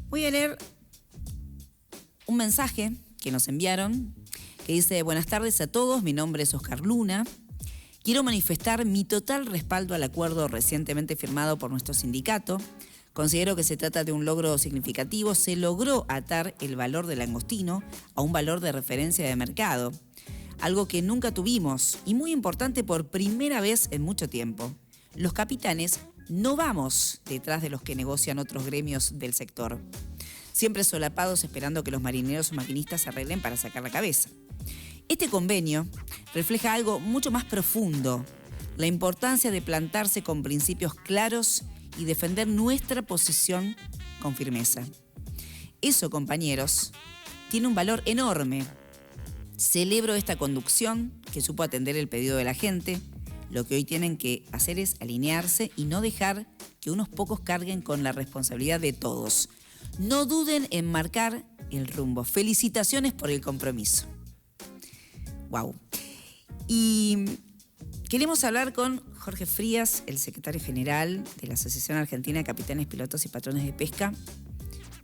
Voy a leer un mensaje que nos enviaron que dice: buenas tardes a todos, mi nombre es Oscar Luna. Quiero manifestar mi total respaldo al acuerdo recientemente firmado por nuestro sindicato. Considero que se trata de un logro significativo. Se logró atar el valor del langostino a un valor de referencia de mercado, algo que nunca tuvimos y muy importante por primera vez en mucho tiempo. Los capitanes no vamos detrás de los que negocian otros gremios del sector, siempre solapados esperando que los marineros o maquinistas se arreglen para sacar la cabeza. Este convenio refleja algo mucho más profundo: la importancia de plantarse con principios claros y defender nuestra posición con firmeza. Eso, compañeros, tiene un valor enorme. Celebro esta conducción que supo atender el pedido de la gente. Lo que hoy tienen que hacer es alinearse y no dejar que unos pocos carguen con la responsabilidad de todos. No duden en marcar el rumbo. Felicitaciones por el compromiso. Wow. Y queremos hablar con Jorge Frías, el secretario general de la Asociación Argentina de Capitanes, Pilotos y Patrones de Pesca.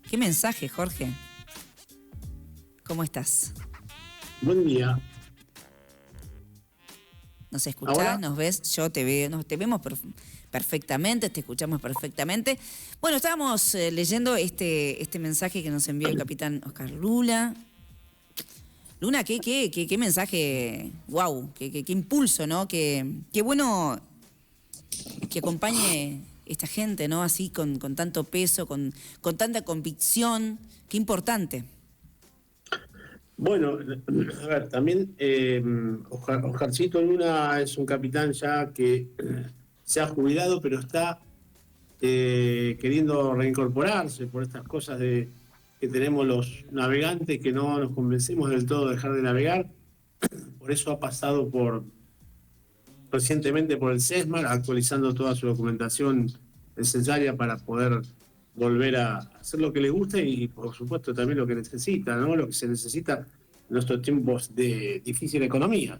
¿Qué mensaje, Jorge? ¿Cómo estás? Buen día. ¿Nos escuchás? ¿Ahora? ¿Nos ves? Yo te veo, te vemos perfectamente, te escuchamos perfectamente. Bueno, estábamos leyendo este mensaje que nos envió el capitán Oscar Luna. Luna, qué mensaje, wow, qué impulso, ¿no? Qué bueno que acompañe esta gente, ¿no? Así con tanto peso, con tanta convicción, qué importante. Bueno, a ver, también Oscarcito Luna es un capitán ya que se ha jubilado, pero está queriendo reincorporarse por estas cosas que tenemos los navegantes, que no nos convencemos del todo de dejar de navegar. Por eso ha pasado recientemente por el SESMAR, actualizando toda su documentación necesaria para poder volver a hacer lo que le gusta y, por supuesto, también lo que necesita, ¿no? Lo que se necesita en estos tiempos de difícil economía.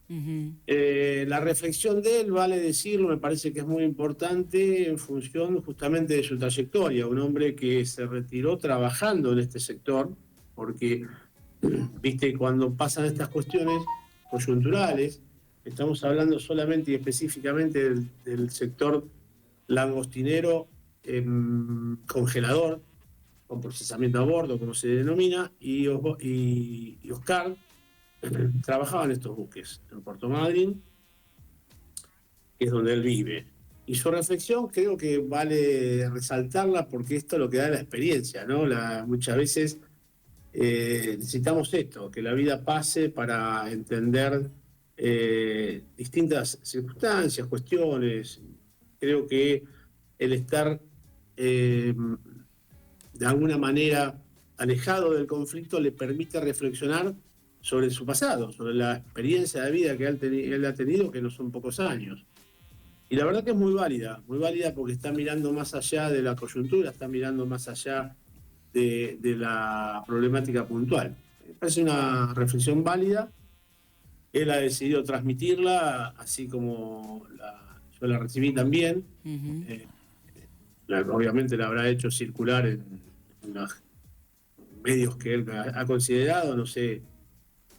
La reflexión de él, vale decirlo, me parece que es muy importante en función justamente de su trayectoria. Un hombre que se retiró trabajando en este sector, porque, viste, cuando pasan estas cuestiones coyunturales, estamos hablando solamente y específicamente del sector langostinero, congelador, con procesamiento a bordo, como se denomina, y Oscar trabajaba en estos buques, en Puerto Madryn, que es donde él vive. Y su reflexión creo que vale resaltarla porque esto es lo que da la experiencia, ¿no? Muchas veces necesitamos esto, que la vida pase para entender distintas circunstancias, cuestiones. Creo que el estar de alguna manera alejado del conflicto le permite reflexionar sobre su pasado, sobre la experiencia de vida que él ha tenido, que no son pocos años. Y la verdad que es muy válida porque está mirando más allá de la coyuntura, está mirando más allá de la problemática puntual. Me parece una reflexión válida. Él ha decidido transmitirla, así como yo la recibí también. Obviamente la habrá hecho circular en los medios que él ha considerado, no sé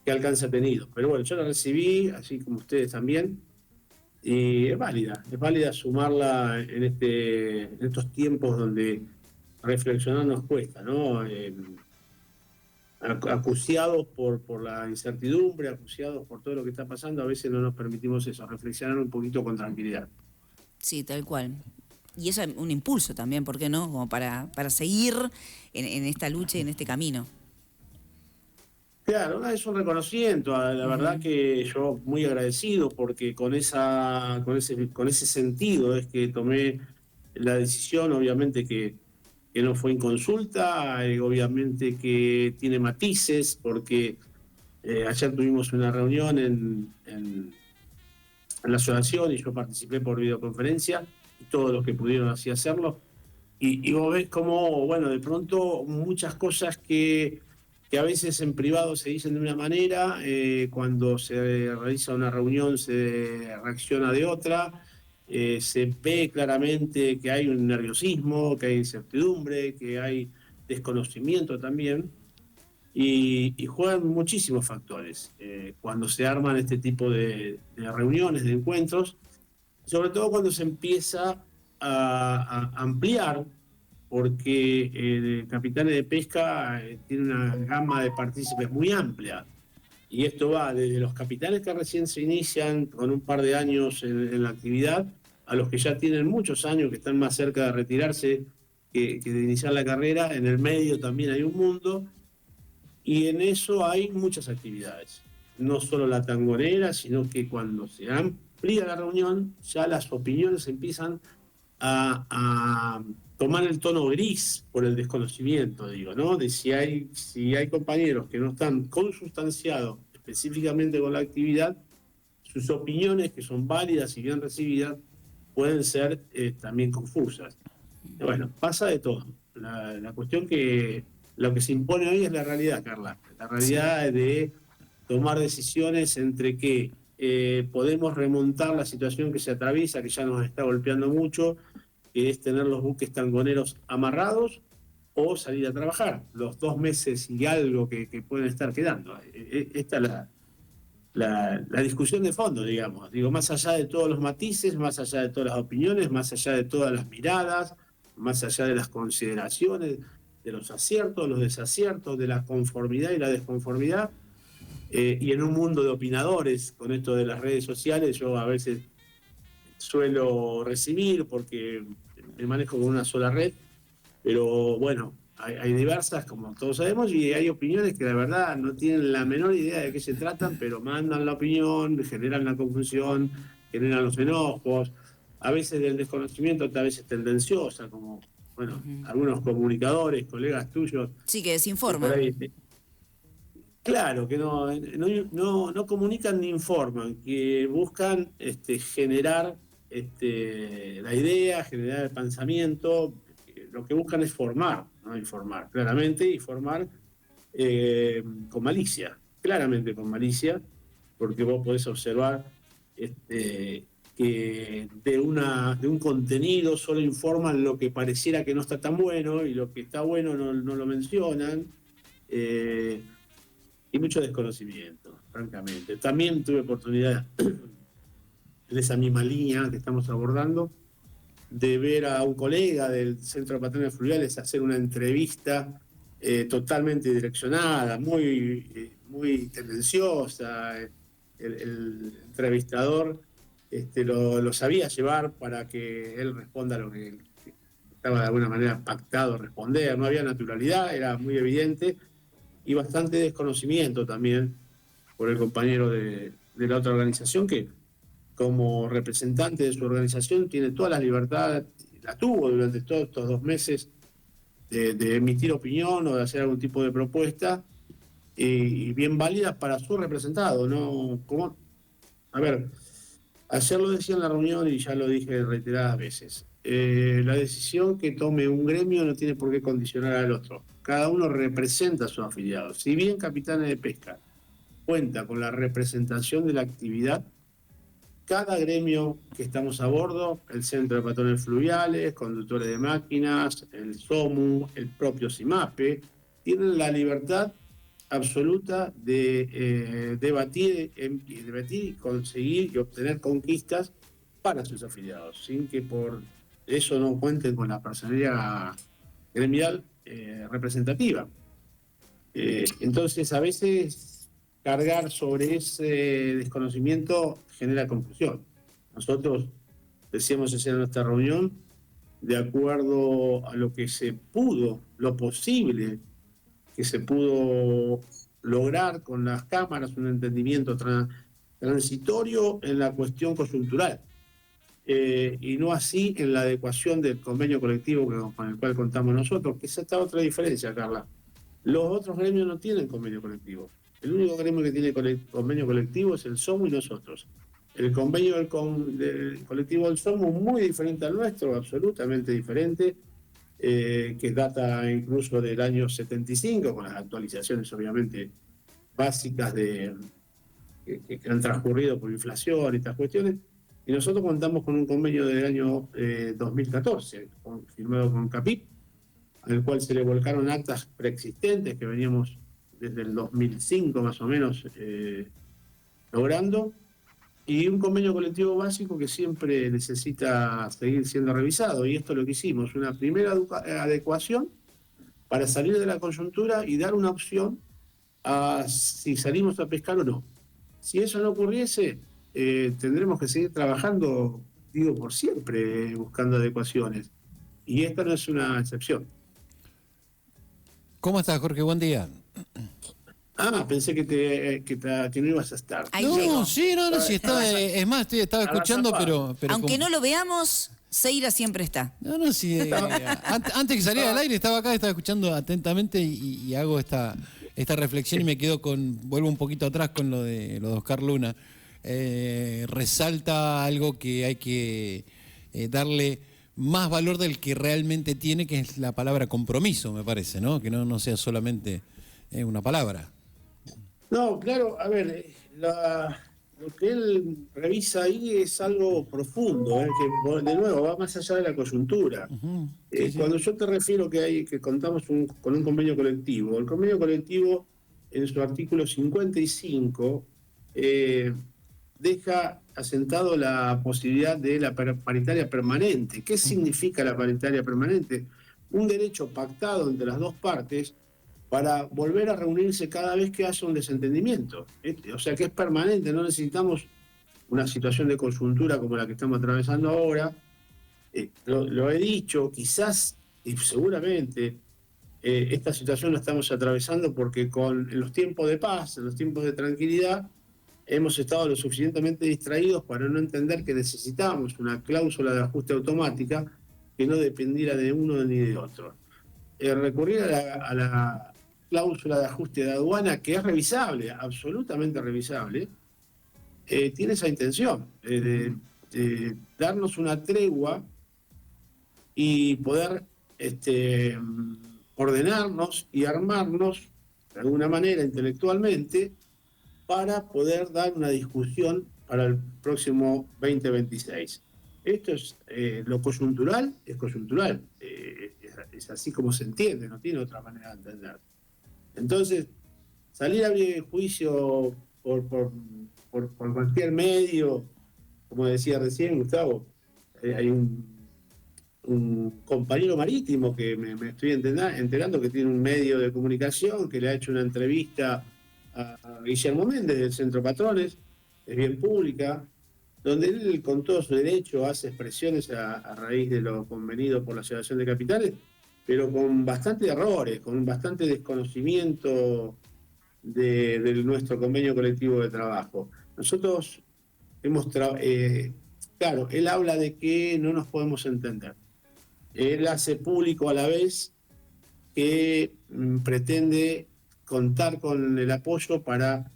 qué alcance ha tenido. Pero bueno, yo la recibí, así como ustedes también, y es válida sumarla en estos tiempos donde reflexionar nos cuesta, ¿no? Acuciados por la incertidumbre, acuciados por todo lo que está pasando, a veces no nos permitimos eso, reflexionar un poquito con tranquilidad. Sí, tal cual. Y eso es un impulso también, ¿por qué no? Como para seguir en esta lucha y en este camino. Claro, es un reconocimiento, la verdad que yo muy agradecido porque con ese sentido es que tomé la decisión, obviamente que no fue en consulta, obviamente que tiene matices, porque ayer tuvimos una reunión en la asociación y yo participé por videoconferencia, y todos los que pudieron así hacerlo, y vos ves cómo, bueno, de pronto muchas cosas que a veces en privado se dicen de una manera, cuando se realiza una reunión se reacciona de otra, se ve claramente que hay un nerviosismo, que hay incertidumbre, que hay desconocimiento también, y juegan muchísimos factores cuando se arman este tipo de reuniones, de encuentros, sobre todo cuando se empieza a ampliar, porque Capitanes de Pesca tiene una gama de partícipes muy amplia. Y esto va desde los capitanes que recién se inician con un par de años en la actividad, a los que ya tienen muchos años, que están más cerca de retirarse que de iniciar la carrera. En el medio también hay un mundo, y en eso hay muchas actividades. No solo la tangonera, sino que cuando se amplía la reunión, ya las opiniones empiezan a tomar el tono gris por el desconocimiento, digo, ¿no? De si hay compañeros que no están consustanciados específicamente con la actividad, sus opiniones, que son válidas y bien recibidas, pueden ser también confusas. Bueno, pasa de todo. La cuestión que lo que se impone hoy es la realidad, Carla. La realidad de tomar decisiones entre que podemos remontar la situación que se atraviesa, que ya nos está golpeando mucho, que es tener los buques tangoneros amarrados, o salir a trabajar los 2 meses y algo que pueden estar quedando. Esta es la discusión de fondo, digamos. Digo, más allá de todos los matices, más allá de todas las opiniones, más allá de todas las miradas, más allá de las consideraciones, de los aciertos, los desaciertos, de la conformidad y la desconformidad, y en un mundo de opinadores, con esto de las redes sociales, yo a veces suelo recibir, porque me manejo con una sola red, pero bueno, hay diversas, como todos sabemos, y hay opiniones que la verdad no tienen la menor idea de qué se tratan, pero mandan la opinión, generan la confusión, generan los enojos, a veces del desconocimiento, a veces tendenciosa, como, bueno, algunos comunicadores, colegas tuyos. Sí, que Que por desinforman. ahí, claro, que no comunican ni informan, que buscan generar la idea, generar el pensamiento. Lo que buscan es formar, no informar, claramente, y formar con malicia, claramente con malicia, porque vos podés observar que de un contenido solo informan lo que pareciera que no está tan bueno, y lo que está bueno no lo mencionan. Y mucho desconocimiento, francamente. También tuve oportunidad, en esa misma línea que estamos abordando, de ver a un colega del Centro de Patrones Fluviales hacer una entrevista totalmente direccionada, muy tendenciosa. El entrevistador lo sabía llevar para que él responda a lo que estaba de alguna manera pactado responder. No había naturalidad, era muy evidente, y bastante desconocimiento también por el compañero de la otra organización, que como representante de su organización tiene todas las libertades, la tuvo durante todos estos 2 meses, de emitir opinión o de hacer algún tipo de propuesta, y bien válidas para su representado, ¿no? Como, a ver, ayer lo decía en la reunión y ya lo dije reiteradas veces. La decisión que tome un gremio no tiene por qué condicionar al otro. Cada uno representa a sus afiliados. Si bien Capitanes de Pesca cuenta con la representación de la actividad, cada gremio que estamos a bordo, el Centro de Patrones Fluviales, conductores de máquinas, el SOMU, el propio CIMAPE, tienen la libertad absoluta de debatir, y conseguir y obtener conquistas para sus afiliados, sin que por eso no cuenten con la personería gremial representativa. Entonces, a veces cargar sobre ese desconocimiento genera confusión. Nosotros decíamos ayer en nuestra reunión, de acuerdo a lo que se pudo, lo posible que se pudo lograr con las cámaras, un entendimiento transitorio en la cuestión coyuntural, y no así en la adecuación del convenio colectivo con el cual contamos nosotros, que es esta otra diferencia, Carla. Los otros gremios no tienen convenio colectivo. El único gremio que tiene convenio colectivo es el SOMU y nosotros. El convenio del colectivo del SOMU es muy diferente al nuestro, absolutamente diferente, que data incluso del año 75, con las actualizaciones obviamente básicas que han transcurrido por inflación y estas cuestiones. Y nosotros contamos con un convenio del año 2014, firmado con CAPIP, al cual se le volcaron actas preexistentes que veníamos desde el 2005 más o menos logrando, y un convenio colectivo básico que siempre necesita seguir siendo revisado. Y esto es lo que hicimos, una primera adecuación para salir de la coyuntura y dar una opción a si salimos a pescar o no. Si eso no ocurriese, tendremos que seguir trabajando, digo, por siempre, buscando adecuaciones. Y esta no es una excepción. ¿Cómo estás, Jorge? Buen día. Pensé que no ibas a estar. Ahí no, llegó. sí, sí, es más, estaba escuchando, pero aunque no lo veamos, Seira siempre está. No, sí. Antes que saliera al aire estaba acá, estaba escuchando atentamente y hago esta reflexión y me quedo vuelvo un poquito atrás con lo de Oscar Luna. Resalta algo que hay que darle más valor del que realmente tiene, que es la palabra compromiso, me parece, ¿no? Que no sea solamente una palabra. No, claro, a ver, lo que él revisa ahí es algo profundo, que de nuevo va más allá de la coyuntura. Uh-huh. Sí. Cuando yo te refiero que contamos con un convenio colectivo, el convenio colectivo en su artículo 55 deja asentado la posibilidad de la paritaria permanente. ¿Qué significa la paritaria permanente? Un derecho pactado entre las dos partes para volver a reunirse cada vez que haya un desentendimiento. O sea que es permanente, no necesitamos una situación de coyuntura como la que estamos atravesando ahora. Lo he dicho, quizás y seguramente esta situación la estamos atravesando porque en los tiempos de paz, en los tiempos de tranquilidad, hemos estado lo suficientemente distraídos para no entender que necesitábamos una cláusula de ajuste automática que no dependiera de uno ni de otro. Recurrir a la cláusula de ajuste de aduana, que es revisable, absolutamente revisable, tiene esa intención de darnos una tregua y poder ordenarnos y armarnos de alguna manera intelectualmente para poder dar una discusión para el próximo 2026. Esto es lo coyuntural, es coyuntural, es así como se entiende, no tiene otra manera de entender. Entonces, salir a juicio por cualquier medio, como decía recién Gustavo, hay un compañero marítimo que me estoy enterando que tiene un medio de comunicación que le ha hecho una entrevista a Guillermo Méndez del Centro Patrones, es bien pública, donde él con todo su derecho hace expresiones a raíz de lo convenido por la Asociación de Capitales, pero con bastante errores, con bastante desconocimiento de nuestro convenio colectivo de trabajo. Nosotros claro, él habla de que no nos podemos entender. Él hace público a la vez que pretende contar con el apoyo para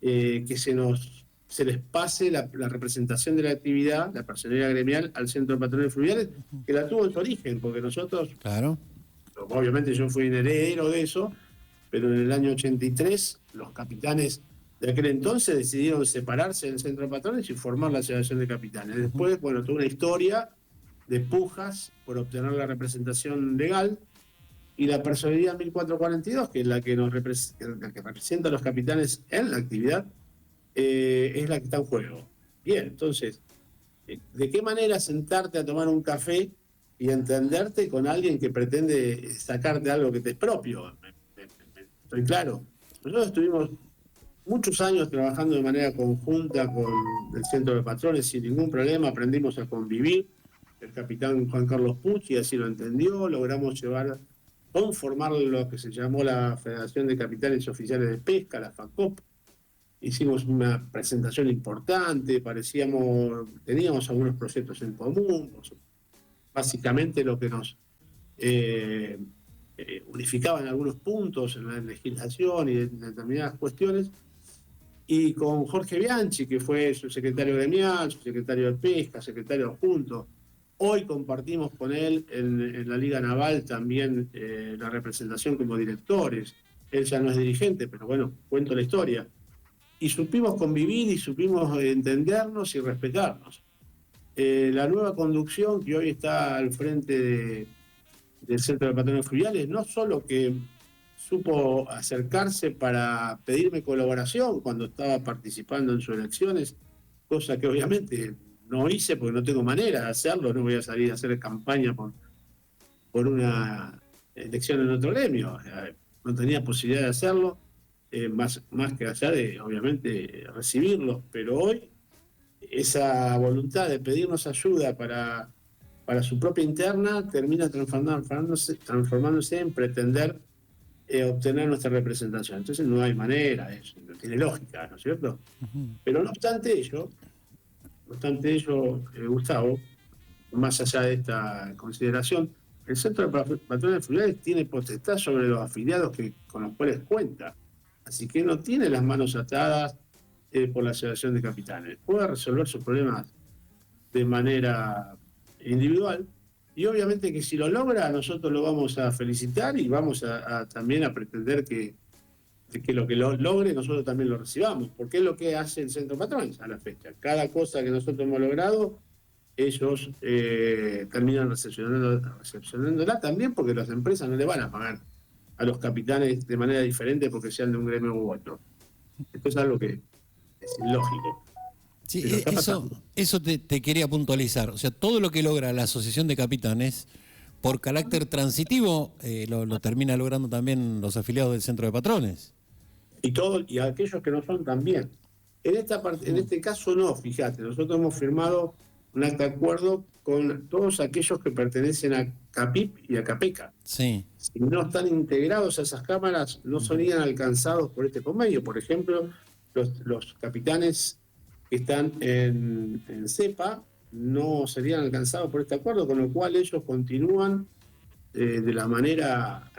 que se les pase la representación de la actividad, la personería gremial, al Centro de Patrones Fluviales, que la tuvo en su origen, porque nosotros, claro, obviamente yo fui un heredero de eso, pero en el año 83 los capitanes de aquel entonces decidieron separarse del Centro de Patrones y formar la Asociación de Capitanes. Después, bueno, tuvo una historia de pujas por obtener la representación legal, y la personería 1442, que es la que representa a los capitanes en la actividad, es la que está en juego. Bien, entonces, ¿de qué manera sentarte a tomar un café y entenderte con alguien que pretende sacarte algo que te es propio? Estoy claro. Nosotros estuvimos muchos años trabajando de manera conjunta con el Centro de Patrones sin ningún problema, aprendimos a convivir. El capitán Juan Carlos Pucci así lo entendió, logramos conformar lo que se llamó la Federación de Capitanes Oficiales de Pesca, la FACOP. Hicimos una presentación importante, teníamos algunos proyectos en común, básicamente lo que nos unificaba en algunos puntos en la legislación y en determinadas cuestiones, y con Jorge Bianchi, que fue su secretario gremial, su secretario de Pesca, secretario adjunto. Hoy compartimos con él en la Liga Naval también la representación como directores. Él ya no es dirigente, pero bueno, cuento la historia. Y supimos convivir y supimos entendernos y respetarnos. La nueva conducción que hoy está al frente del Centro de Patrones Fluviales, no solo que supo acercarse para pedirme colaboración cuando estaba participando en sus elecciones, cosa que obviamente no hice porque no tengo manera de hacerlo, no voy a salir a hacer campaña por una elección en otro gremio, no tenía posibilidad de hacerlo, más que allá de, obviamente, recibirlos, pero hoy esa voluntad de pedirnos ayuda para su propia interna termina transformándose en pretender obtener nuestra representación. Entonces no hay manera, eso no tiene lógica, ¿no es cierto? Pero no obstante ello, Gustavo, más allá de esta consideración, el Centro de Patrones Fluviales tiene potestad sobre los afiliados con los cuales cuenta. Así que no tiene las manos atadas por la Asociación de Capitanes. Puede resolver sus problemas de manera individual y obviamente que si lo logra nosotros lo vamos a felicitar y vamos también a pretender que lo que lo logre nosotros también lo recibamos, porque es lo que hace el Centro Patrones a la fecha. Cada cosa que nosotros hemos logrado, ellos terminan recepcionándola también, porque las empresas no le van a pagar a los capitanes de manera diferente porque sean de un gremio u otro. Esto es algo que es ilógico. Sí, eso te quería puntualizar. O sea, todo lo que logra la Asociación de Capitanes, por carácter transitivo, lo termina logrando también los afiliados del Centro de Patrones. Y aquellos que no son también. En este caso no, fíjate, nosotros hemos firmado un acta de acuerdo con todos aquellos que pertenecen a CAPIP y a CAPECA. Sí. Si no están integrados a esas cámaras, no serían alcanzados por este convenio. Por ejemplo, los capitanes que están en CEPA no serían alcanzados por este acuerdo, con lo cual ellos continúan de la manera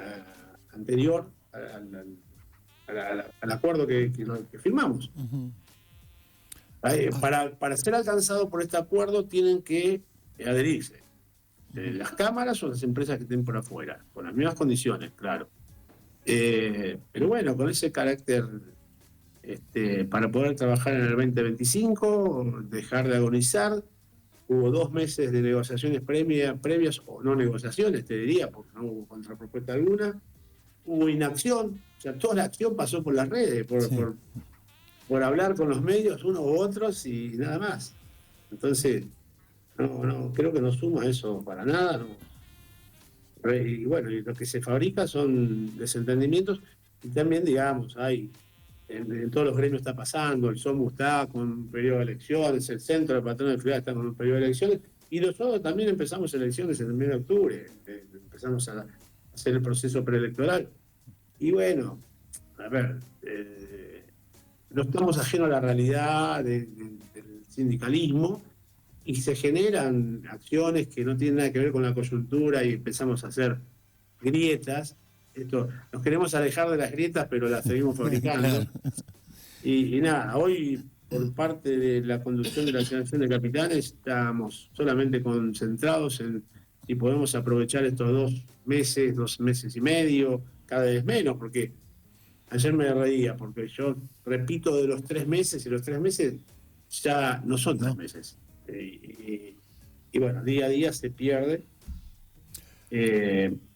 anterior al acuerdo que firmamos. Uh-huh. Para ser alcanzados por este acuerdo tienen que adherirse las cámaras o las empresas que estén por afuera, con las mismas condiciones, claro. Pero bueno, con ese carácter para poder trabajar en el 2025, dejar de agonizar. Hubo 2 meses de negociaciones previas o no negociaciones, te diría, porque no hubo contrapropuesta alguna. Hubo inacción, o sea, toda la acción pasó por las redes, por hablar con los medios, unos u otros y nada más. Entonces, no creo que no suma eso para nada. No. Y bueno, y lo que se fabrica son desentendimientos y también, digamos, en todos los gremios está pasando, el SOMU está con un periodo de elecciones, el Centro de Patrones de Fluviales está con un periodo de elecciones, y nosotros también empezamos elecciones en el mes de octubre, empezamos a hacer el proceso preelectoral. Y bueno, a ver, no estamos ajenos a la realidad del sindicalismo, y se generan acciones que no tienen nada que ver con la coyuntura y empezamos a hacer grietas. Nos queremos alejar de las grietas, pero las seguimos fabricando. Claro. Y nada, hoy por parte de la conducción de la Asociación de Capitanes estamos solamente concentrados en si podemos aprovechar estos 2 meses y medio, cada vez menos, porque ayer me reía, porque yo repito de los 3 meses, y los 3 meses ya no son 3 meses. Y bueno, día a día se pierde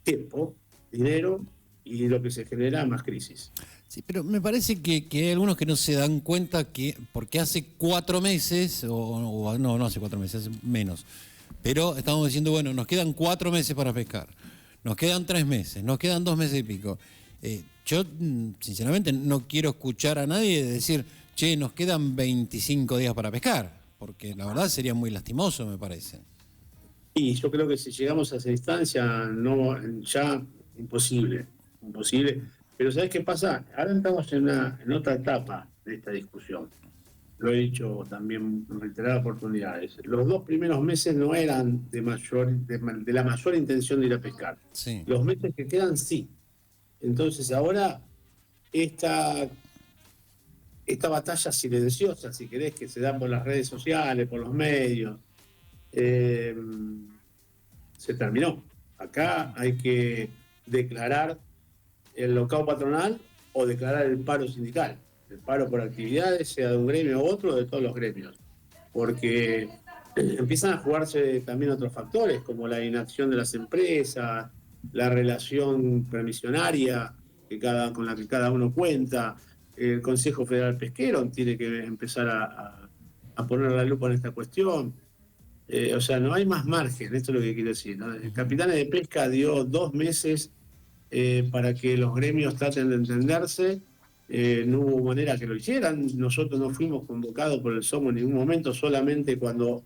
tiempo, dinero, y lo que se genera más crisis. Sí, pero me parece que hay algunos que no se dan cuenta que, porque hace 4 meses, no hace 4 meses, hace menos, pero estamos diciendo, bueno, nos quedan 4 meses para pescar, nos quedan 3 meses, nos quedan 2 meses y pico. Yo, sinceramente, no quiero escuchar a nadie decir, che, nos quedan 25 días para pescar, porque la verdad sería muy lastimoso, me parece. Y yo creo que si llegamos a esa instancia, ya imposible. Pero ¿sabes qué pasa? Ahora estamos en otra etapa de esta discusión. Lo he dicho también en reiteradas oportunidades. Los 2 primeros meses no eran de la mayor intención de ir a pescar. Sí. Los meses que quedan, sí. Entonces ahora esta batalla silenciosa, si querés, que se da por las redes sociales, por los medios, se terminó. Acá hay que declarar el locao patronal o declarar el paro sindical. El paro por actividades, sea de un gremio u otro, de todos los gremios. Porque empiezan a jugarse también otros factores, como la inacción de las empresas, la relación permisionaria con la que cada uno cuenta. El Consejo Federal Pesquero tiene que empezar a poner la lupa en esta cuestión. O sea, no hay más margen, esto es lo que quiero decir, ¿no? El Capitanes de Pesca dio 2 meses para que los gremios traten de entenderse. No hubo manera que lo hicieran. Nosotros no fuimos convocados por el SOMO en ningún momento, solamente cuando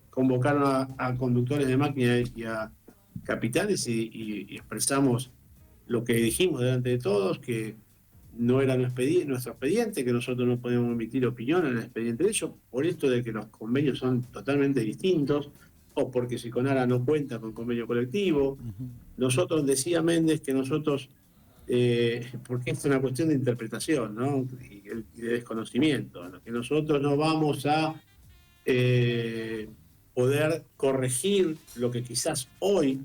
convocaron a conductores de máquina y a capitanes y expresamos lo que dijimos delante de todos, que no era nuestro expediente, que nosotros no podíamos emitir opinión en el expediente de ellos, por esto de que los convenios son totalmente distintos, o porque Siconara no cuenta con convenio colectivo. Nosotros, decía Méndez, que nosotros, porque es una cuestión de interpretación, ¿no? Y de desconocimiento, ¿no? Que nosotros no vamos a poder corregir lo que quizás hoy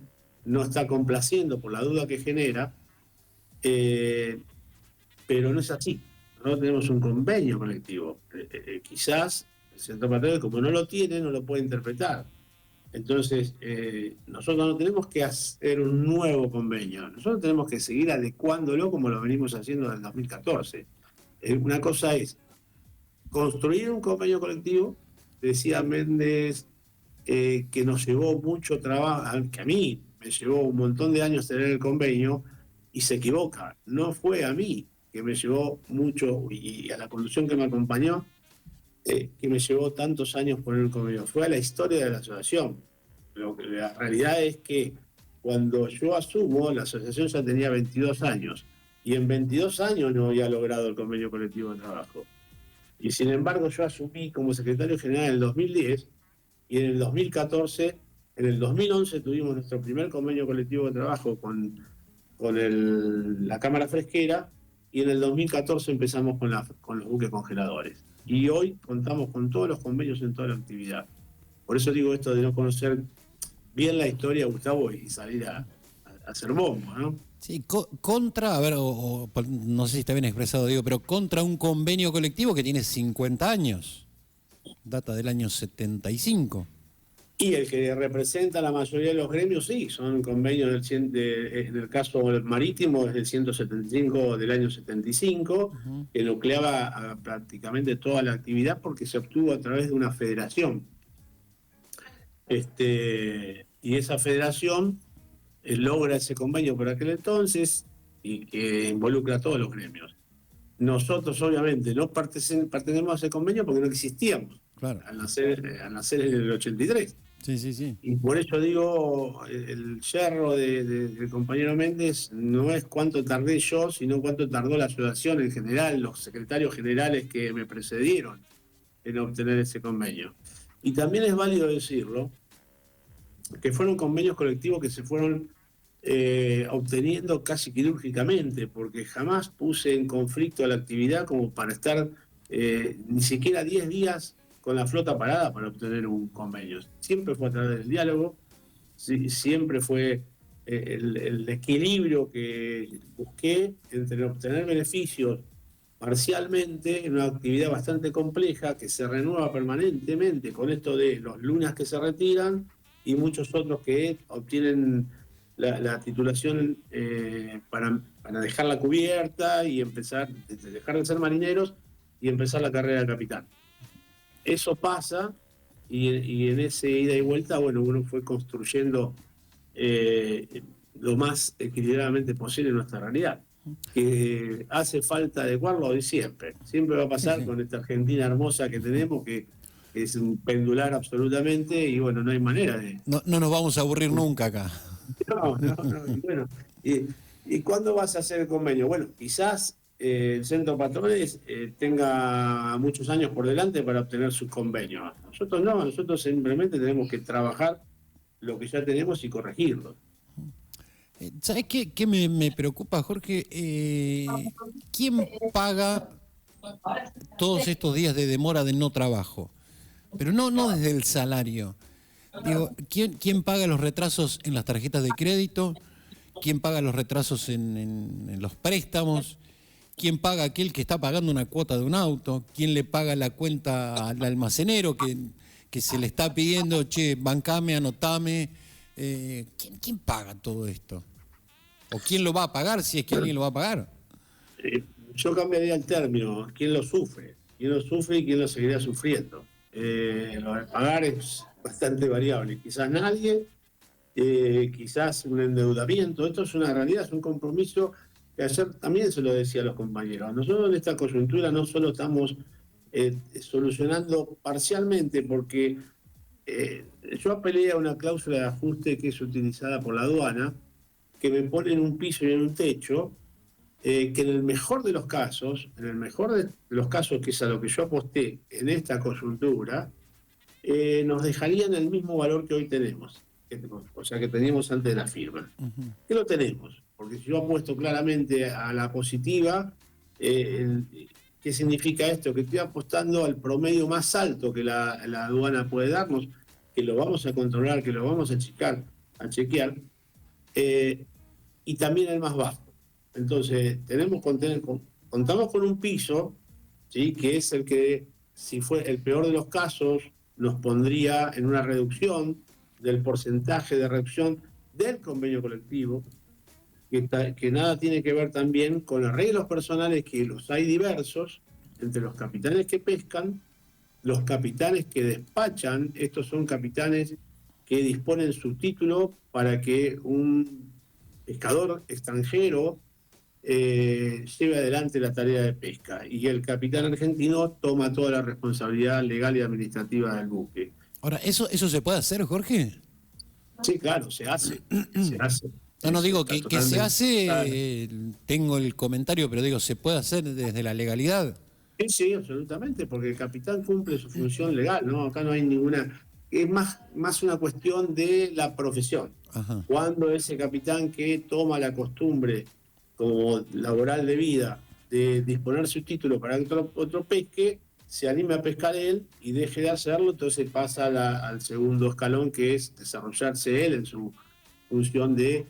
no está complaciendo por la duda que genera, pero no es así. Nosotros tenemos un convenio colectivo. Quizás el centro patrón, como no lo tiene, no lo puede interpretar. Entonces, nosotros no tenemos que hacer un nuevo convenio. Nosotros tenemos que seguir adecuándolo como lo venimos haciendo desde el 2014. Una cosa es construir un convenio colectivo. Decía Méndez que nos llevó mucho trabajo, que a mí me llevó un montón de años tener el convenio, y se equivoca. No fue a mí que me llevó mucho, y a la conducción que me acompañó, que me llevó tantos años poner el convenio. Fue a la historia de la asociación. La realidad es que cuando yo asumo, la asociación ya tenía 22 años, y en 22 años no había logrado el convenio colectivo de trabajo. Y sin embargo yo asumí como secretario general en el 2010, y en el 2014, en el 2011 tuvimos nuestro primer convenio colectivo de trabajo con la Cámara Fresquera, y en el 2014 empezamos con los buques congeladores. Y hoy contamos con todos los convenios en toda la actividad. Por eso digo esto de no conocer bien la historia, Gustavo, y salir a hacer bombo, ¿no? Sí, a ver, no sé si está bien expresado, digo, pero contra un convenio colectivo que tiene 50 años, data del año 75. Y el que representa la mayoría de los gremios, sí, son convenios en el caso marítimo, es el 175 del año 75, que nucleaba prácticamente toda la actividad porque se obtuvo a través de una federación. Y esa federación logra ese convenio por aquel entonces y que involucra a todos los gremios. Nosotros, obviamente, no pertenecemos a ese convenio porque no existíamos, claro, al nacer en el 83. Sí. Y por eso digo, el yerro del compañero Méndez no es cuánto tardé yo, sino cuánto tardó la asociación en general, los secretarios generales que me precedieron en obtener ese convenio. Y también es válido decirlo, que fueron convenios colectivos que se fueron obteniendo casi quirúrgicamente, porque jamás puse en conflicto a la actividad como para estar ni siquiera 10 días con la flota parada para obtener un convenio. Siempre fue a través del diálogo, siempre fue el equilibrio que busqué entre obtener beneficios parcialmente en una actividad bastante compleja que se renueva permanentemente con esto de los lunas que se retiran y muchos otros que obtienen la titulación para dejar la cubierta y dejar de ser marineros y empezar la carrera de capitán. Eso pasa y en ese ida y vuelta, bueno, uno fue construyendo lo más equilibradamente posible nuestra realidad. Que hace falta adecuarlo hoy siempre. Siempre va a pasar con esta Argentina hermosa que tenemos, que es un pendular absolutamente, y bueno, no hay manera de... No nos vamos a aburrir nunca acá. No. Y bueno, ¿y cuándo vas a hacer el convenio? Bueno, quizás el Centro Patrones tenga muchos años por delante para obtener sus convenios. Nosotros no, nosotros simplemente tenemos que trabajar lo que ya tenemos y corregirlo. ¿Sabes qué me preocupa, Jorge? ¿Quién paga todos estos días de demora de no trabajo? Pero no desde el salario. Digo, ¿quién paga los retrasos en las tarjetas de crédito? ¿Quién paga los retrasos en los préstamos? ¿Quién paga aquel que está pagando una cuota de un auto? ¿Quién le paga la cuenta al almacenero que se le está pidiendo, che, bancame, anotame? ¿Quién paga todo esto? ¿O quién lo va a pagar si es que alguien lo va a pagar? Yo cambiaría el término, ¿quién lo sufre? ¿Quién lo sufre y quién lo seguirá sufriendo? Lo de pagar es bastante variable. Quizás nadie, quizás un endeudamiento. Esto es una realidad, es un compromiso que ayer también se lo decía a los compañeros. Nosotros en esta coyuntura no solo estamos solucionando parcialmente, porque yo apelé a una cláusula de ajuste que es utilizada por la aduana, que me pone en un piso y en un techo, que en el mejor de los casos, que es a lo que yo aposté en esta coyuntura, nos dejarían el mismo valor que hoy tenemos, o sea, que teníamos antes de la firma. ¿Qué lo tenemos? Porque si yo apuesto claramente a la positiva, ¿qué significa esto? Que estoy apostando al promedio más alto que la aduana puede darnos, que lo vamos a controlar, que lo vamos a chequear, y también el más bajo. Entonces, contamos con un piso, ¿sí?, que es el que, si fue el peor de los casos, nos pondría en una reducción del porcentaje de reducción del convenio colectivo, que nada tiene que ver también con arreglos personales, que los hay diversos, entre los capitanes que pescan, los capitanes que despachan. Estos son capitanes que disponen su título para que un pescador extranjero lleve adelante la tarea de pesca, y el capitán argentino toma toda la responsabilidad legal y administrativa del buque. Ahora, ¿eso se puede hacer, Jorge? Sí, claro, se hace. No digo que se hace, claro. Tengo el comentario, pero digo, ¿se puede hacer desde la legalidad? Sí, absolutamente, porque el capitán cumple su función legal, ¿no? Acá no hay ninguna... Es más una cuestión de la profesión. Ajá. Cuando ese capitán que toma la costumbre como laboral de vida de disponer su título para que otro pesque, se anime a pescar él y deje de hacerlo, entonces pasa al segundo escalón, que es desarrollarse él en su función de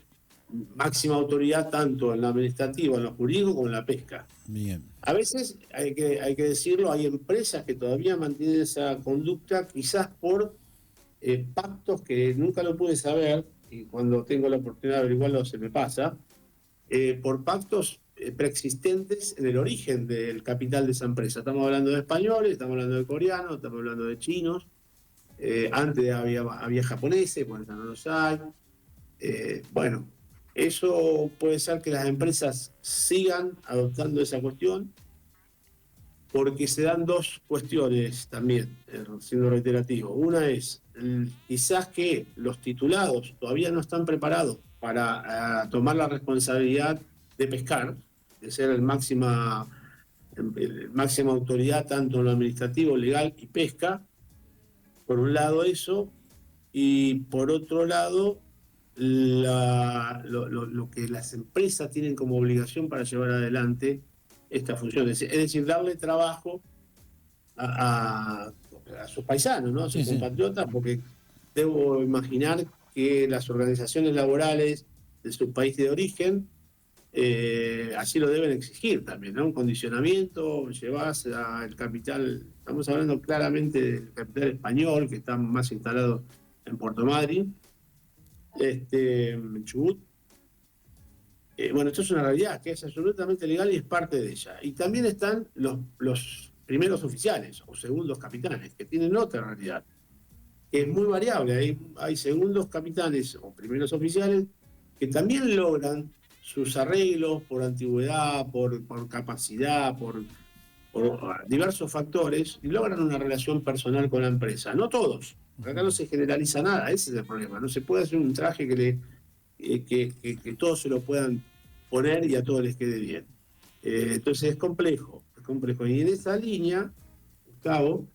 máxima autoridad, tanto en lo administrativo, en lo jurídico, como en la pesca. Bien. A veces, hay que decirlo, hay empresas que todavía mantienen esa conducta, quizás por pactos que nunca lo pude saber, y cuando tengo la oportunidad de averiguarlo se me pasa, por pactos preexistentes en el origen del capital de esa empresa. Estamos hablando de españoles, estamos hablando de coreanos, estamos hablando de chinos, antes había japoneses, bueno, ya no los hay. Bueno, eso puede ser que las empresas sigan adoptando esa cuestión, porque se dan dos cuestiones también, siendo reiterativo. Una es, quizás que los titulados todavía no están preparados para tomar la responsabilidad de pescar, de ser el máxima autoridad tanto en lo administrativo, legal y pesca. Por un lado eso, y por otro lado lo que las empresas tienen como obligación para llevar adelante esta función, es decir, darle trabajo a sus paisanos, ¿no?, a sus compatriotas, porque debo imaginar que las organizaciones laborales de su país de origen así lo deben exigir también, ¿no? Un condicionamiento, llevas al capital, estamos hablando claramente del capital español, que está más instalado en Puerto Madryn, en Chubut. Bueno, esto es una realidad que es absolutamente legal y es parte de ella. Y también están los primeros oficiales o segundos capitanes, que tienen otra realidad, que es muy variable. Hay segundos capitanes o primeros oficiales que también logran sus arreglos por antigüedad, por capacidad, por diversos factores, y logran una relación personal con la empresa. No todos, acá no se generaliza nada, ese es el problema. No se puede hacer un traje que todos se lo puedan poner y a todos les quede bien. Entonces es complejo. Y en esa línea, Gustavo,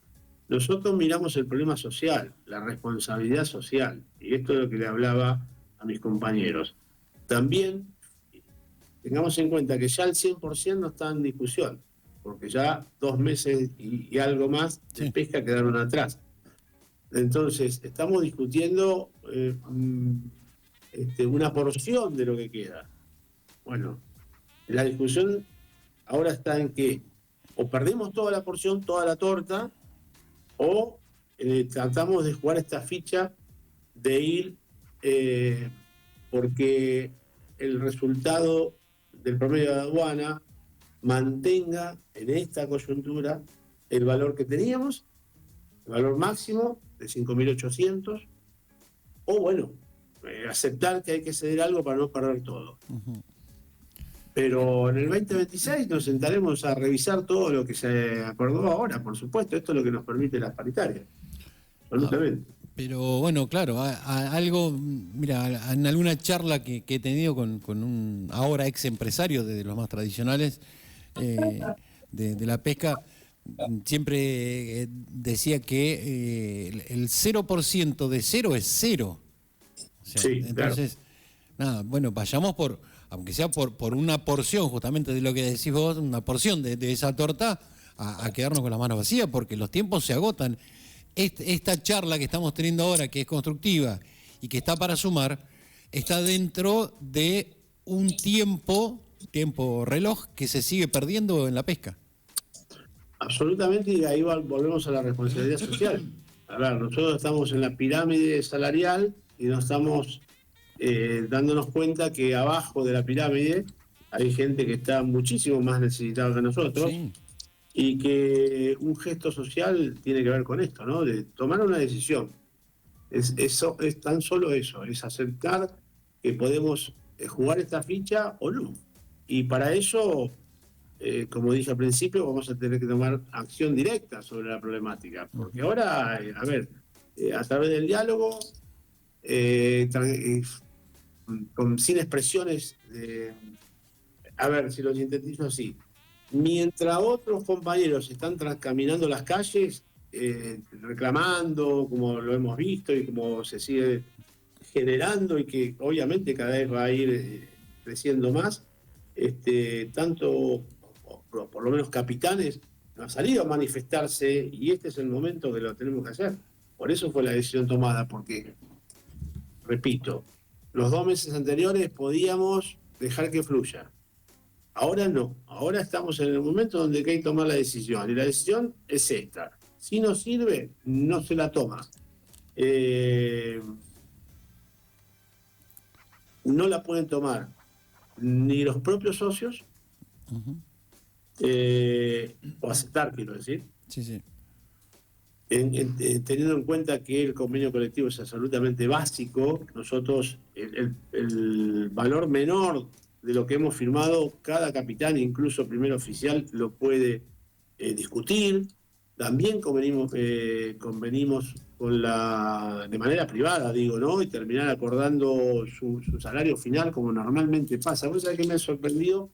nosotros miramos el problema social, la responsabilidad social, y esto es lo que le hablaba a mis compañeros. También tengamos en cuenta que ya el 100% no está en discusión, porque ya 2 meses y algo más de pesca quedaron atrás. Entonces, estamos discutiendo una porción de lo que queda. Bueno, la discusión ahora está en que o perdemos toda la porción, toda la torta, o tratamos de jugar esta ficha de ir, porque el resultado del promedio de aduana mantenga en esta coyuntura el valor que teníamos, el valor máximo de 5.800, o bueno, aceptar que hay que ceder algo para no perder todo. Pero en el 2026 nos sentaremos a revisar todo lo que se acordó ahora, por supuesto. Esto es lo que nos permite las paritarias. Absolutamente. Pero bueno, claro, algo, mira, en alguna charla que he tenido con un ahora ex empresario de los más tradicionales de la pesca, siempre decía que el 0% de cero es cero. O sea, Sí, entonces, nada, bueno, vayamos por, aunque sea por una porción justamente de lo que decís vos, una porción de esa torta, a quedarnos con las manos vacías, porque los tiempos se agotan. Esta charla que estamos teniendo ahora, que es constructiva y que está para sumar, está dentro de un tiempo reloj que se sigue perdiendo en la pesca. Absolutamente, y ahí volvemos a la responsabilidad social. A ver, nosotros estamos en la pirámide salarial y no estamos dándonos cuenta que abajo de la pirámide hay gente que está muchísimo más necesitada que nosotros. Sí. Y que un gesto social tiene que ver con esto, ¿no? De tomar una decisión. Es tan solo eso, es aceptar que podemos jugar esta ficha o no. Y para eso, como dije al principio, vamos a tener que tomar acción directa sobre la problemática. Porque ahora, a través del diálogo, sin expresiones, a ver si lo sintetizo así. Mientras otros compañeros están caminando las calles, reclamando, como lo hemos visto y como se sigue generando y que obviamente cada vez va a ir creciendo más, tanto, por lo menos capitanes, han salido a manifestarse y este es el momento que lo tenemos que hacer. Por eso fue la decisión tomada, porque, repito, los 2 meses anteriores podíamos dejar que fluya. Ahora no, ahora estamos en el momento donde hay que tomar la decisión, y la decisión es esta. Si no sirve, no se la toma. No la pueden tomar ni los propios socios, o aceptar, quiero decir, Sí. teniendo en cuenta que el convenio colectivo es absolutamente básico. Nosotros, el valor menor de lo que hemos firmado, cada capitán, incluso primer oficial, lo puede discutir. También convenimos de manera privada, digo, ¿no? Y terminar acordando su salario final, como normalmente pasa. ¿Vos sabés qué me ha sorprendido?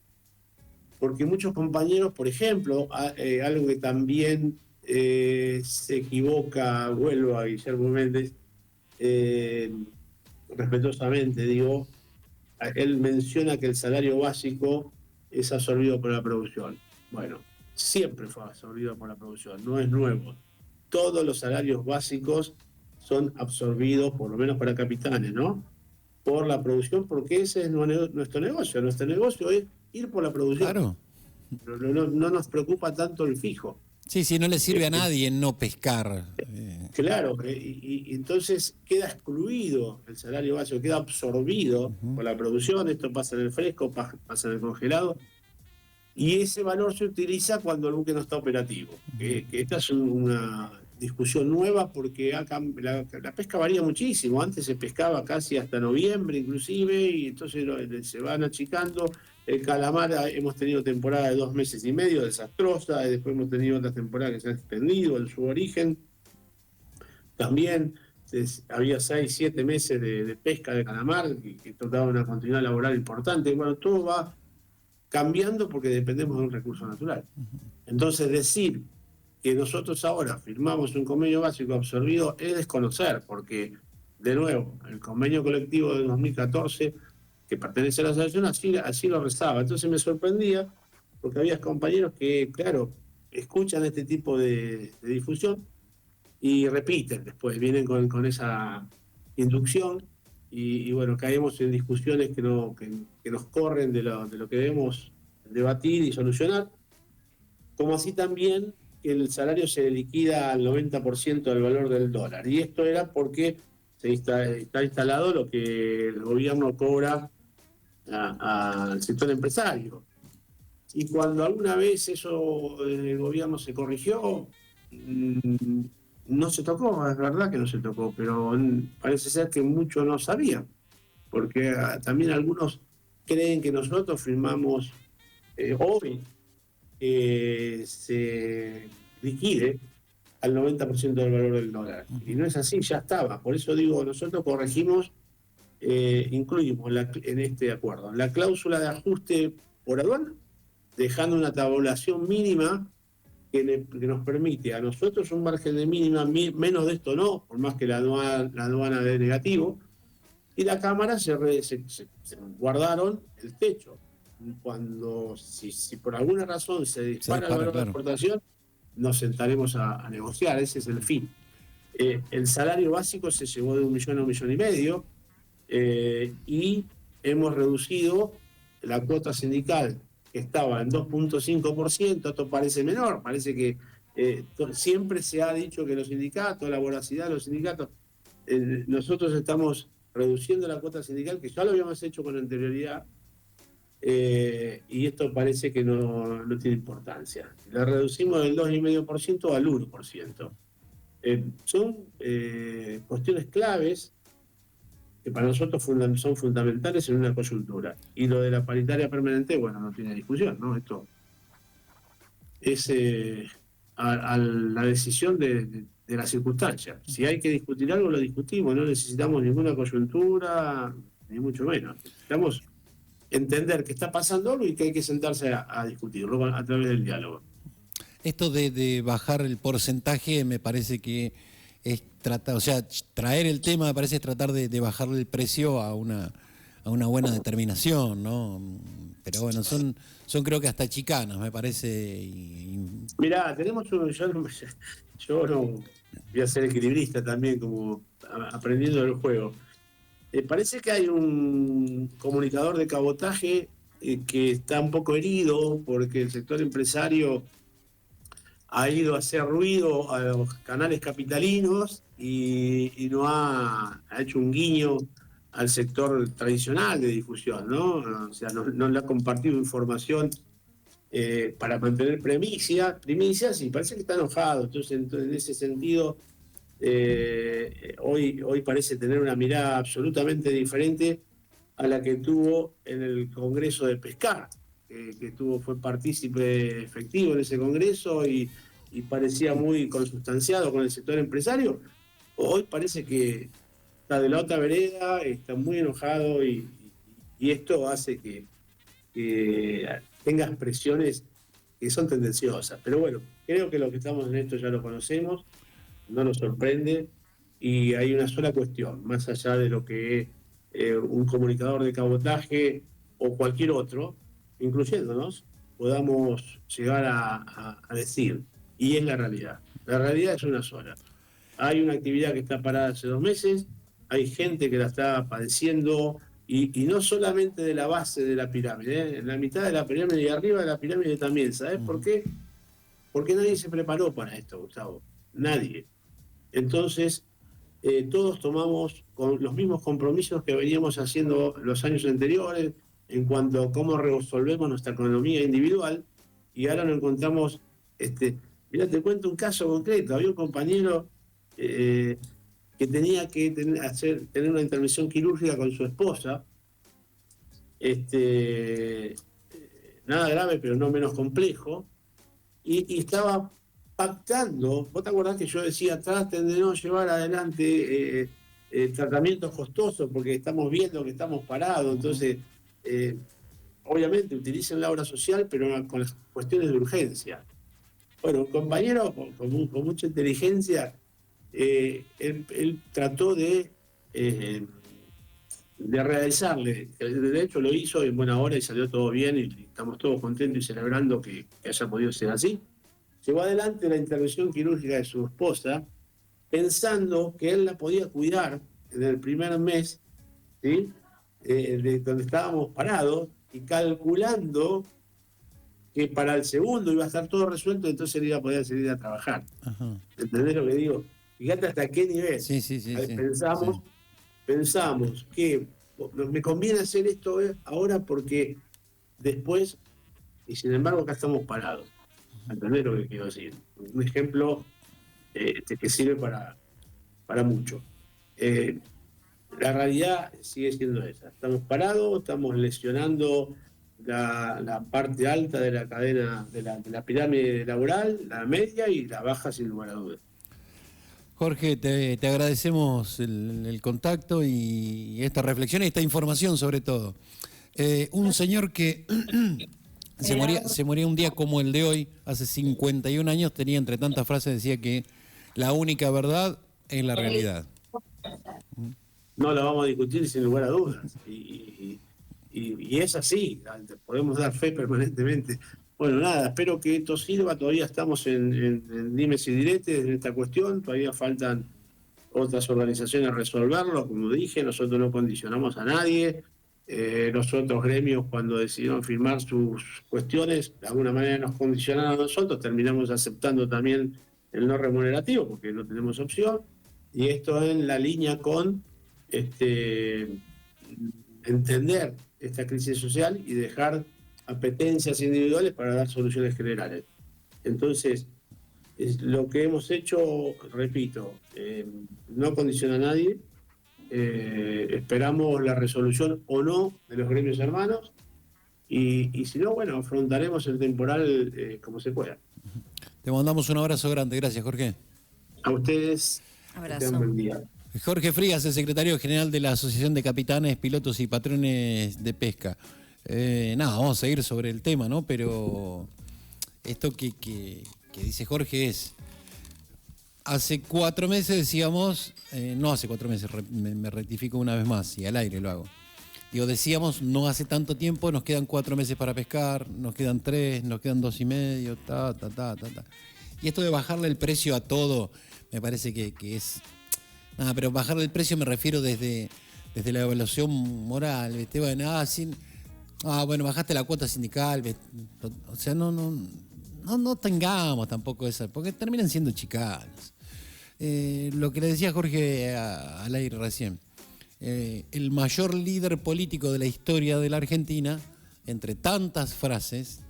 Porque muchos compañeros, por ejemplo, algo que también se equivoca, vuelvo a Guillermo Méndez, respetuosamente digo, él menciona que el salario básico es absorbido por la producción. Bueno, siempre fue absorbido por la producción, no es nuevo. Todos los salarios básicos son absorbidos, por lo menos para capitanes, ¿no? Por la producción, porque ese es nuestro negocio. Nuestro negocio es ir por la producción. Claro. No nos preocupa tanto el fijo. Sí, no le sirve a nadie no pescar. Claro, y entonces queda excluido el salario básico, queda absorbido por la producción. Esto pasa en el fresco, pasa en el congelado, y ese valor se utiliza cuando el buque no está operativo. Que esta es una discusión nueva, porque la pesca varía muchísimo. Antes se pescaba casi hasta noviembre inclusive, y entonces se van achicando. El calamar, hemos tenido temporada de 2 meses y medio desastrosa, y después hemos tenido otras temporadas que se han extendido en su origen. También había 6, 7 meses de pesca de calamar que tocaba una continuidad laboral importante. Bueno, todo va cambiando porque dependemos de un recurso natural. Entonces, decir que nosotros ahora firmamos un convenio básico absorbido es desconocer, porque, de nuevo, el convenio colectivo de 2014, que pertenece a la asociación, así lo rezaba. Entonces me sorprendía, porque había compañeros que, claro, escuchan este tipo de difusión y repiten después, vienen con esa inducción, y bueno, caemos en discusiones que nos corren de lo que debemos debatir y solucionar, como así también que el salario se liquida al 90% del valor del dólar. Y esto era porque está instalado lo que el gobierno cobra al sector empresario. Y cuando alguna vez eso el gobierno se corrigió, no se tocó, es verdad que no se tocó, pero parece ser que muchos no sabían, porque también algunos creen que nosotros firmamos hoy se liquide al 90% del valor del dólar. Y no es así, ya estaba. Por eso digo, nosotros corregimos, incluimos en este acuerdo la cláusula de ajuste por aduana, dejando una tabulación mínima que nos permite a nosotros un margen de mínima, menos de esto no, por más que la aduana dé negativo, y la Cámara se guardaron el techo. Cuando, si por alguna razón se dispara el valor de exportación, nos sentaremos a negociar, ese es el fin. El salario básico se llevó de 1 millón a 1,5 millones, y hemos reducido la cuota sindical, que estaba en 2,5%, esto parece menor, parece que siempre se ha dicho que los sindicatos, la voracidad de los sindicatos, nosotros estamos reduciendo la cuota sindical, que ya lo habíamos hecho con anterioridad, y esto parece que no tiene importancia. La reducimos del 2,5% al 1%. Son cuestiones claves que para nosotros son fundamentales en una coyuntura. Y lo de la paritaria permanente, bueno, no tiene discusión, ¿no? Esto es a la decisión de la circunstancia. Si hay que discutir algo, lo discutimos. No necesitamos ninguna coyuntura, ni mucho menos. Necesitamos entender que está pasando algo y que hay que sentarse a discutirlo a través del diálogo. Esto de bajar el porcentaje me parece que es tratar, o sea, traer el tema me parece tratar de bajarle el precio a una buena determinación, ¿no? Pero bueno, son creo que hasta chicanas, me parece. Mirá, tenemos yo no voy a ser equilibrista también, como aprendiendo del juego. Parece que hay un comunicador de cabotaje que está un poco herido porque el sector empresario ha ido a hacer ruido a los canales capitalinos y no ha hecho un guiño al sector tradicional de difusión, ¿no? O sea, no le ha compartido información para mantener primicias, y parece que está enojado. Entonces en ese sentido, hoy parece tener una mirada absolutamente diferente a la que tuvo en el Congreso de Pescar, que fue partícipe efectivo en ese Congreso y parecía muy consustanciado con el sector empresario. Hoy parece que está de la otra vereda, está muy enojado y esto hace que tenga expresiones que son tendenciosas. Pero bueno, creo que los que estamos en esto ya lo conocemos, no nos sorprende, y hay una sola cuestión, más allá de lo que un comunicador de cabotaje o cualquier otro, incluyéndonos, podamos llegar a decir, y es la realidad. La realidad es una sola. Hay una actividad que está parada hace 2 meses, hay gente que la está padeciendo, y no solamente de la base de la pirámide, en la mitad de la pirámide y arriba de la pirámide también. ¿Sabes por qué? Porque nadie se preparó para esto, Gustavo. Nadie. Entonces, todos tomamos con los mismos compromisos que veníamos haciendo los años anteriores en cuanto a cómo resolvemos nuestra economía individual, y ahora nos encontramos. Mirá, te cuento un caso concreto. Había un compañero que tenía que tener una intervención quirúrgica con su esposa. Nada grave, pero no menos complejo. Y estaba pactando. ¿Vos te acordás que yo decía, traten de no llevar adelante tratamientos costosos porque estamos viendo que estamos parados? Entonces, obviamente utilicen la obra social, pero con las cuestiones de urgencia. Bueno, un compañero con mucha inteligencia, él trató de realizarle, de hecho lo hizo en buena hora y salió todo bien, y estamos todos contentos y celebrando que haya podido ser así. Llevó adelante la intervención quirúrgica de su esposa, pensando que él la podía cuidar en el primer mes, ¿sí? De donde estábamos parados, y calculando que para el segundo iba a estar todo resuelto, entonces él iba a poder salir a trabajar. Ajá. ¿Entendés lo que digo? Fíjate hasta qué nivel. Sí. Pensamos que me conviene hacer esto ahora porque después, y sin embargo acá estamos parados. ¿Entendés lo que quiero decir? Un ejemplo que sirve para mucho. La realidad sigue siendo esa. Estamos parados, estamos lesionando la parte alta de la cadena, de la pirámide laboral, la media y la baja, sin lugar a dudas. Jorge, te agradecemos el contacto y esta reflexión y esta información sobre todo. Un señor que se moría un día como el de hoy, hace 51 años, tenía entre tantas frases, decía que la única verdad es la realidad. No la vamos a discutir sin lugar a dudas. Y es así, podemos dar fe permanentemente. Bueno, nada, espero que esto sirva. Todavía estamos en dimes y diretes en esta cuestión. Todavía faltan otras organizaciones a resolverlo. Como dije, nosotros no condicionamos a nadie. Los otros gremios, cuando decidieron firmar sus cuestiones, de alguna manera nos condicionaron a nosotros. Terminamos aceptando también el no remunerativo, porque no tenemos opción. Y esto en la línea con entender esta crisis social y dejar apetencias individuales para dar soluciones generales. Entonces, lo que hemos hecho, repito, no condiciona a nadie. Esperamos la resolución o no de los gremios hermanos y si no, bueno, afrontaremos el temporal como se pueda. Te mandamos un abrazo grande. Gracias, Jorge. A ustedes. Abrazo. Que tengan buen día. Jorge Frías, el secretario general de la Asociación de Capitanes, Pilotos y Patrones de Pesca. Nada, vamos a seguir sobre el tema, ¿no? Pero esto que dice Jorge es, hace 4 meses decíamos, no hace 4 meses, me rectifico una vez más y al aire lo hago. Digo, decíamos, no hace tanto tiempo, nos quedan 4 meses para pescar, nos quedan 3, nos quedan 2 y medio, ta. Y esto de bajarle el precio a todo, me parece que es... Nada, pero bajarle el precio me refiero desde la evaluación moral, ¿viste? Bueno, bueno, bajaste la cuota sindical, ¿viste? O sea, no tengamos tampoco esa, porque terminan siendo chicanas. Lo que le decía Jorge al aire recién, el mayor líder político de la historia de la Argentina, entre tantas frases,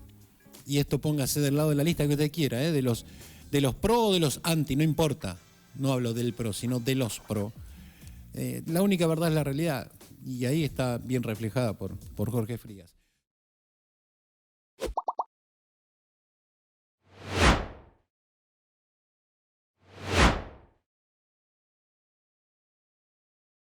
y esto póngase del lado de la lista que usted quiera, de los pro o de los anti, no importa. No hablo del pro, sino de los pro. La única verdad es la realidad. Y ahí está bien reflejada por Jorge Frías.